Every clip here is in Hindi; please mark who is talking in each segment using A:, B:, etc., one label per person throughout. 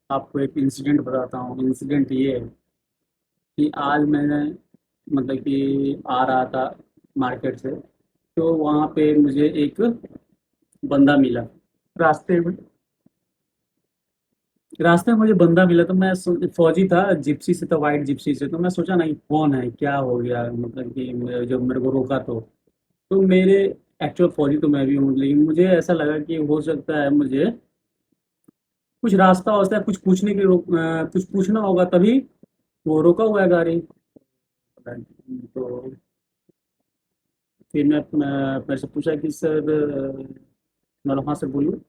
A: आपको एक इंसिडेंट बताता हूँ। इंसिडेंट ये है कि आज मैंने मतलब कि आ रहा था मार्केट से, तो वहाँ पे मुझे एक बंदा मिला रास्ते में। रास्ते में मुझे बंदा मिला तो फौजी था, जिप्सी से था, वाइट जिप्सी से। तो मैं सोचा ना कि कौन है, क्या हो गया, मतलब कि जब मेरे को रोका तो मेरे एक्चुअल फौजी तो मैं भी हूँ, लेकिन मुझे ऐसा लगा कि हो सकता है मुझे कुछ रास्ता वास्ता कुछ पूछने के कुछ पूछना होगा, तभी वो रोका हुआ है गाड़ी। तो फिर मैं मेरे से पूछा कि सर, मतलब हाँ सर बोलिए।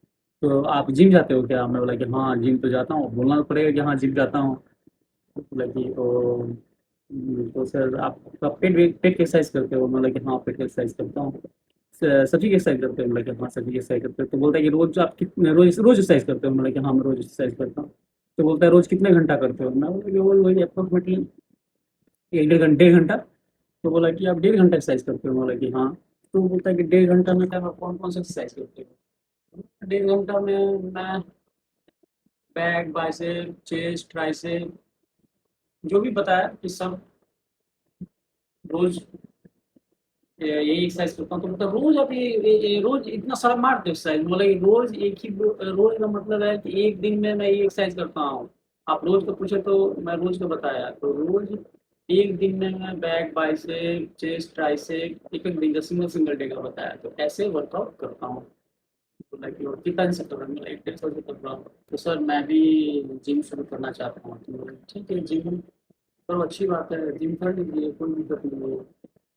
A: तो आप जिम जाते हो क्या? मैं बोला कि हाँ जिम तो जाता हूँ, बोलना तो पड़ेगा कि हाँ जिम जाता हूँ। तो बोला कि तो सर आप पेट पेट की एक्सरसाइज करते हो? मतलब कि हाँ पेट की एक्सरसाइज करता हूँ। सब्जी की एक्सरसाइज करते हो? मतलब कि हाँ सब्जी की एक्सरसाइज करते हो। तो बोलता है कि रोज आप कितने रोज रोज एक्सरसाइज करते हो? मतलब कि हाँ मैं रोज एक्सरसाइज करता हूँ। तो बोलता है रोज कितने घंटा करते हो? मैं बोला कि वो वही अप्रोक्सीमेटली एक डेढ़ घंटा। तो बोला कि आप 1.5 घंटा एक्सरसाइज करते हो? बोला कि हाँ। तो बोलता है कि 1.5 घंटा में क्या कौन कौन सा एक्सरसाइज करते हो? 1.5 घंटा में मैं बैक, बाइसेप, चेस्ट, ट्राइसेप, जो भी बताया कि सब रोज यही एक्सरसाइज करता हूँ। तो मतलब रोज आप ये रोज इतना सारा मारते हो एक्सरसाइज? मतलब ये रोज एक ही रोज का मतलब है कि एक दिन में मैं ये एक्सरसाइज करता हूँ। आप रोज का पूछे तो मैं रोज का बताया, तो रोज एक दिन में मैं बैक, बाइसेप, चेस्ट, ट्राइसेप एक एक दिन का सिंगल सिंगल डे का बताया, तो ऐसे वर्कआउट करता हूँ। तो लाइक और कितना से कर रहा हूँ, 1 डेढ़ साल से कर रहा हूँ। तो सर मैं भी जिम शुरू करना चाहता हूँ। तो ठीक है जिम, तो अच्छी बात है, जिम कर लीजिए, कोई दिक्कत नहीं है।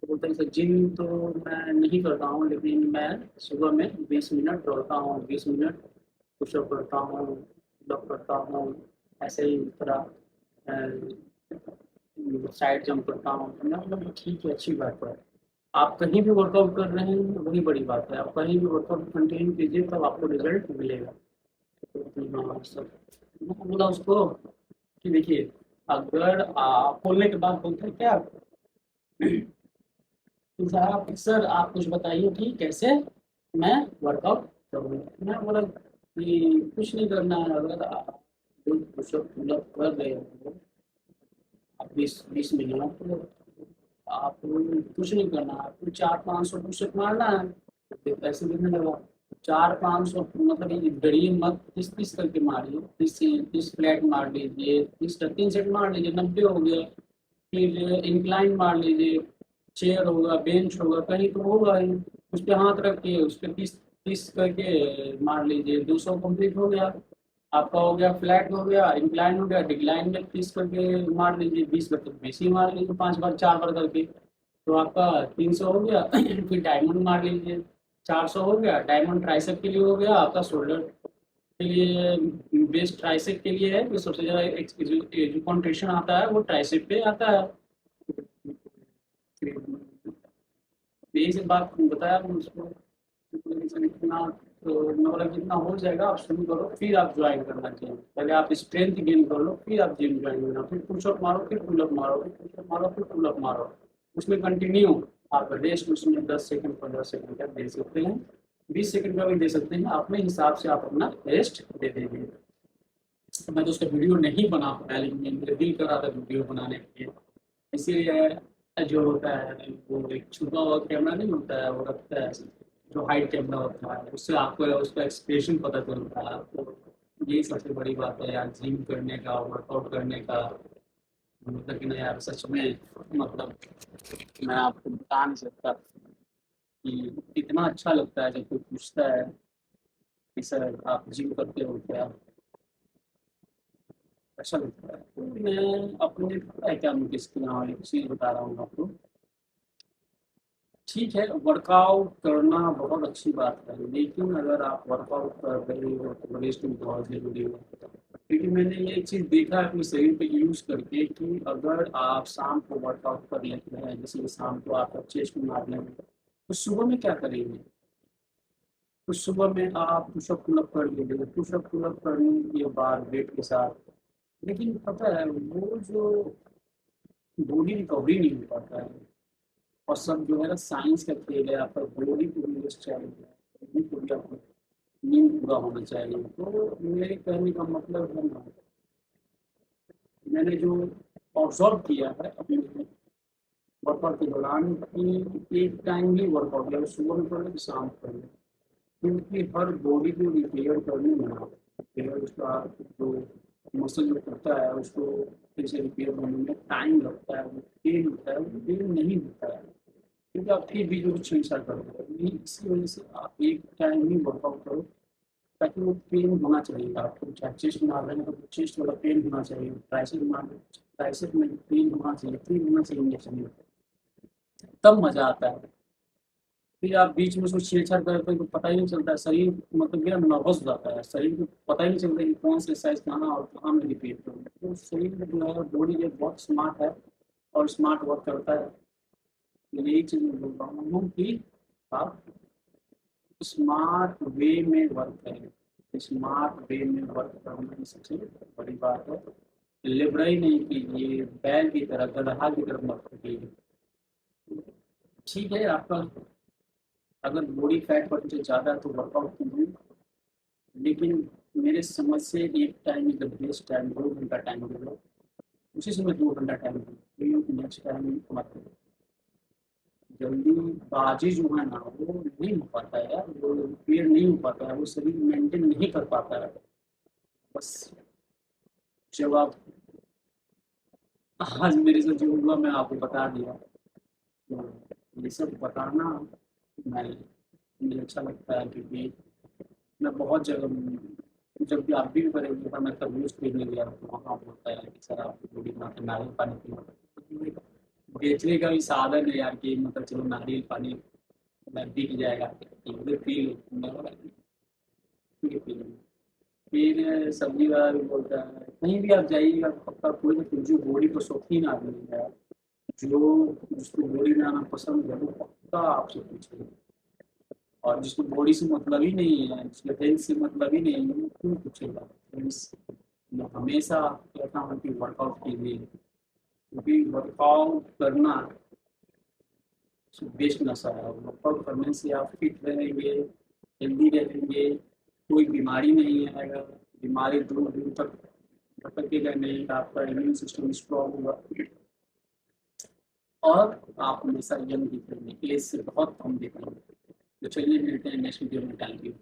A: तो बोलते हैं सर जिम तो मैं नहीं करता हूँ, लेकिन मैं सुबह में 20 मिनट दौड़ता हूँ, 20 मिनट पुशअप करता हूँ, पुलअप करता हूँ, ऐसे ही तरह साइड जंप करता हूँ। तो मैं मतलब ठीक है, अच्छी बात है। आप कहीं भी वर्कआउट कर रहे हैं वही बड़ी बात है। आप कहीं भी वर्कआउट कंटिन्यू कीजिए तब आपको रिजल्ट मिलेगा। तो हाँ सर, मैं बोला उसको कि देखिए, अगर आप बोलने के बाद बोलते हैं क्या कि साहब सर आप कुछ बताइए कि कैसे मैं वर्कआउट करूँ। मैं बोला कि कुछ नहीं करना है, अगर आप पुशअप पुलअप कर रहे हो आप 20 20 मिनट, तो आप कुछ नहीं करना, आपको 400 500 पुशअप मारना है, फिर पैसे देने लगा। 400 500 मतलब ये डरिए मत, 30 30 करके मारिए, 30 फ्लैट मार लीजिए, 30 का 3 सेट मार लीजिए, 90 हो गया। फिर इंक्लाइन मार लीजिए, चेयर होगा, बेंच होगा, कहीं तो होगा ही, उस पर हाथ रख के उस पर 30 30 करके मार लीजिए, 200 कंप्लीट हो गया। आपका हो गया, फ्लैट हो गया, इंक्लाइन हो गया, डिक्लाइन में 30 करके मार लीजिए, 20 बार तो 20 ही मार लीजिए, 5 बार 4 बार करके, तो आपका 300 हो गया। फिर डायमंड मार लीजिए, 400 हो गया। डायमंड ट्राइसेप के लिए हो गया, आपका शोल्डर के लिए बेस्ट ट्राइसेप के लिए है, तो सबसे ज़्यादा जो कॉन्ट्रेक्शन आता है वो ट्राइसेप पे आता है। यही सब बात बताया मैंने उसको। इतना तो मैं बोला जितना हो जाएगा आप शुरू करो, फिर आप ज्वाइन करना चाहिए। पहले आप स्ट्रेंथ गेन कर लो, फिर आप जिम ज्वाइन करना, फिर पुशअप मारो, फिर पुलअप मारो, फिर पुशअप मारो, फिर पुलअप मारो, उसमें कंटिन्यू। आप रेस्ट उसमें 10 सेकंड 15 सेकंड का दे सकते हैं, 20 सेकंड का भी दे सकते हैं, अपने हिसाब से आप अपना रेस्ट दे देंगे। तो मैं तो उसका वीडियो नहीं बना पाया, लेकिन मेरे दिल कर रहा था वीडियो बनाने के लिए। इसीलिए जो होता है वो एक छुपा हुआ कैमरा नहीं होता है, वो रखता है जो हाइड कैमरा होता है, उससे आपको उसका एक्सप्रेशन पता चलता है आपको। यही सबसे बड़ी बात है यार, जिम करने का, वर्कआउट करने का। मतलब कि नहीं यार, सच में, मतलब मैं आपको बता नहीं सकता कि कितना अच्छा लगता है जब कोई पूछता है कि सर आप जिम करते हो क्या। अच्छा लगता है। तो मैं अपने पता है क्या नोटिस किया हूँ, एक चीज़ बता रहा हूँ आपको। ठीक है, वर्कआउट करना बहुत अच्छी बात है, लेकिन अगर आप वर्कआउट कर रहे हो तो रेस्ट भी बहुत ज़रूरी है। क्योंकि मैंने ये एक चीज़ देखा है अपने शरीर पे यूज़ करके कि अगर आप शाम को वर्कआउट कर लेते हैं, जैसे कि शाम को आप चेस्ट में मार लेंगे, तो सुबह में क्या करेंगे? तो सुबह में आप पुशअप पुलअप कर लीजिए, पुशअप पुलअप करने के बाद वेट के साथ, लेकिन पता है वो जो बॉडी रिकवरी नहीं हो पाता है। और सब जो है ना साइंस का खेल है, आपका बॉडी पूरी रेस्ट चाहिए, बॉडी पूरी आपको नींद पूरा होना चाहिए। तो मेरे कहने का मतलब है ना मैंने जो ऑब्जर्व किया है अपने वर्कआउट के दौरान कि एक टाइम ही वर्कआउट या सुबह में कर ले कि शाम को कर ले, क्योंकि हर बॉडी को रिपेयर करने में रिपेयर उसका जो मसल जो करता है उसको फिर से रिपेयर होने में टाइम लगता है, वो पेन होता है, वो पेन नहीं होता है क्योंकि आप फिर भी जो छेड़छाड़ करते हो, इसी वजह से आप एक टाइम ही वर्कआउट करो ताकि वो पेन होना चाहिए आपको। चाहे चेस्ट मार रहे हैं तो चेस्ट वाला पेन होना चाहिए, ट्राइसेप मार रहे हैं ट्राइसेप में पेन होना चाहिए, पेन होना चाहिए इंजेक्शन में, तब मजा आता है। फिर आप बीच में उसको छेड़छाड़ करते हो तो पता ही नहीं चलता है, शरीर मतलब क्या नर्वस हो जाता है, शरीर को पता ही नहीं चलता कि कौन सा एक्सरसाइज कहाँ और कहाँ मैं रिपीट करूँ। तो शरीर में जो है बॉडी जो है बहुत स्मार्ट है और स्मार्ट वर्क करता है। यही चीज़ मैं बोल रहा हूँ कि आप स्मार्ट वे में वर्क करें, स्मार्ट वे में वर्क करना ही सबसे बड़ी बात है। लिबड़ाई नहीं कीजिए, बैल की तरह गधा की तरह मत कीजिए। ठीक है, आपका अगर बॉडी फैट परसेंटेज ज़्यादा है तो वर्कआउट कीजिए, लेकिन मेरे समझ से एक time is the best time, 2 घंटा टाइम ले लो, उसी समय 2 घंटा टाइम दो, नेक्स्ट टाइम मत करो। जल्दीबाजी जो है ना वो नहीं हो पाता है यार, वो रिपेयर नहीं हो पाता है, वो शरीर मेंटेन नहीं कर पाता है। बस जब आप आज मेरे साथ जो हुआ मैं आपको बता दिया, तो ये सब बताना मैं मुझे अच्छा लगता है क्योंकि मैं बहुत जगह जब भी आप भी करेंगे तो मैं तरबूज खरीदने गया तो वहाँ बोलता है कि सर आप बूढ़ी बना के नारियल पानी पियो। बेचने का भी साधन है यार कि मतलब चलो नारियल पानी मैं बिक जाएगा कि उधर पी लो, मैं बोला ठीक है पी लो। फिर सब्जी वाला भी बोलता है कहीं भी आप जाइएगा पक्का कोई ना कोई जो बॉडी को शौकीन आदमी है, जो जिसको बॉडी बनाना पसंद है वो पक्का आपसे पूछेगा, और जिसको बॉडी से मतलब ही नहीं है, जिसको हेल्थ से मतलब ही नहीं है, वो क्यों पूछेगा। फ्रेंड्स, मैं हमेशा कहता हूँ कि वर्कआउट कीजिए क्योंकि वर्कआउट करना बेस्ट नशा है। वर्कआउट करने से आप फिट रहेंगे, हेल्दी रहेंगे, कोई बीमारी नहीं आएगा, बीमारी दूर दूर तक भटकेगा नहीं, आपका इम्यून सिस्टम स्ट्रॉन्ग होगा और आप हमेशा यंग दिखेंगे, एज से बहुत कम दिखेंगे। तो चलिए मिलते हैं नेक्स्ट वीडियो में, थैंक यू।